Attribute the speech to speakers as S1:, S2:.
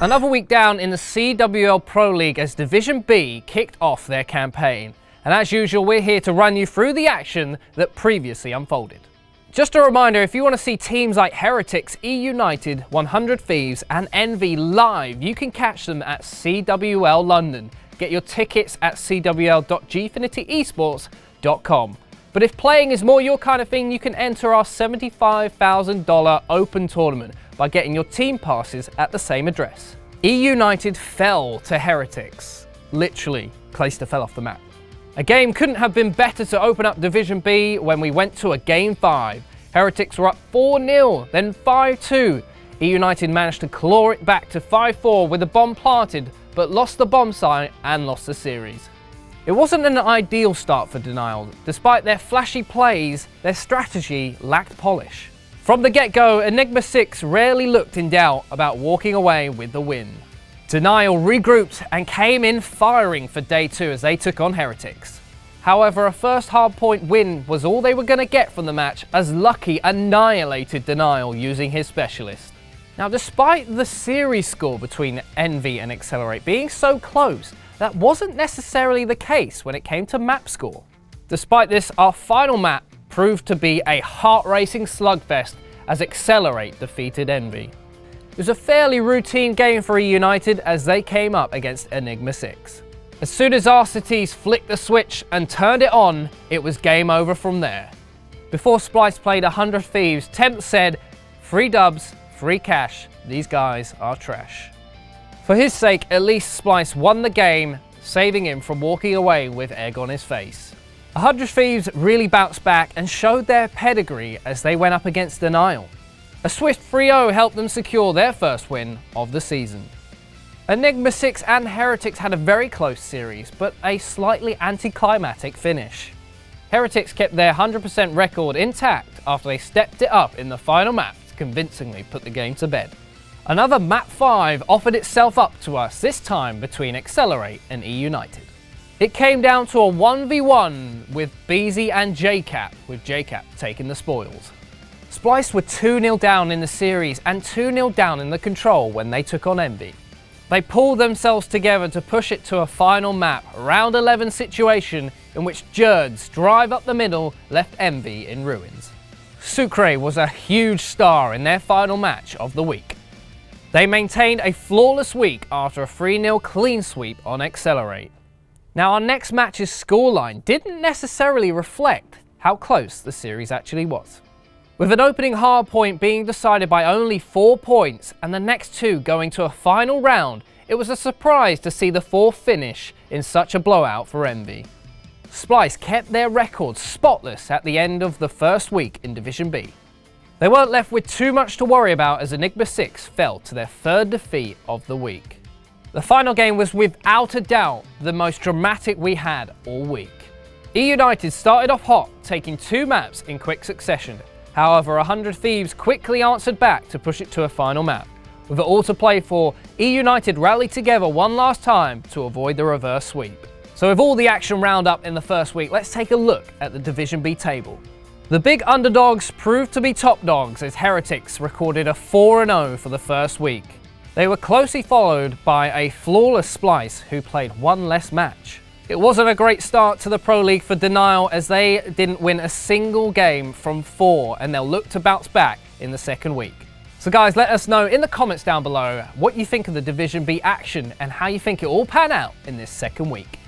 S1: Another week down in the CWL Pro League as Division B kicked off their campaign. And as usual, we're here to run you through the action that previously unfolded. Just a reminder, if you want to see teams like Heretics, E United, 100 Thieves and Envy live, you can catch them at CWL London. Get your tickets at cwl.gfinityesports.com. But if playing is more your kind of thing, you can enter our $75,000 open tournament by getting your team passes at the same address. E United fell to Heretics. Literally, Clayster fell off the map. A game couldn't have been better to open up Division B when we went to a Game 5. Heretics were up 4-0, then 5-2. E United managed to claw it back to 5-4 with a bomb planted, but lost the bomb site and lost the series. It wasn't an ideal start for Denial. Despite their flashy plays, their strategy lacked polish. From the get-go, Enigma 6 rarely looked in doubt about walking away with the win. Denial regrouped and came in firing for day 2 as they took on Heretics. However, a first hardpoint win was all they were going to get from the match as Lucky annihilated Denial using his specialist. Now, despite the series score between Envy and Accelerate being so close, that wasn't necessarily the case when it came to map score. Despite this, our final map proved to be a heart-racing slugfest as Accelerate defeated Envy. It was a fairly routine game for E United as they came up against Enigma 6. As soon as our cities flicked the switch and turned it on, it was game over from there. Before Splice played 100 Thieves, Temp said, "Free dubs, free cash, these guys are trash." For his sake, at least Splice won the game, saving him from walking away with egg on his face. 100 Thieves really bounced back and showed their pedigree as they went up against Denial. A swift 3-0 helped them secure their first win of the season. Enigma 6 and Heretics had a very close series, but a slightly anticlimactic finish. Heretics kept their 100% record intact after they stepped it up in the final map to convincingly put the game to bed. Another Map 5 offered itself up to us, this time between Accelerate and E United. It came down to a 1v1 with BZ and JCap, with JCap taking the spoils. Splice were 2-0 down in the series and 2-0 down in the control when they took on Envy. They pulled themselves together to push it to a final map, round 11 situation in which Jerd's drive up the middle left Envy in ruins. Sucre was a huge star in their final match of the week. They maintained a flawless week after a 3-0 clean sweep on Accelerate. Now, our next match's scoreline didn't necessarily reflect how close the series actually was. With an opening hardpoint being decided by only 4 points and the next 2 going to a final round, it was a surprise to see the 4th finish in such a blowout for Envy. Splice kept their record spotless at the end of the first week in Division B. They weren't left with too much to worry about as Enigma 6 fell to their 3rd defeat of the week. The final game was without a doubt the most dramatic we had all week. E United started off hot, taking 2 maps in quick succession. However, 100 Thieves quickly answered back to push it to a final map. With it all to play for, E United rallied together one last time to avoid the reverse sweep. So with all the action round up in the first week, let's take a look at the Division B table. The big underdogs proved to be top dogs as Heretics recorded a 4-0 for the first week. They were closely followed by a flawless Splice who played 1 less match. It wasn't a great start to the Pro League for Denial as they didn't win a single game from 4 and they'll look to bounce back in the second week. So guys, let us know in the comments down below what you think of the Division B action and how you think it all pan out in this second week.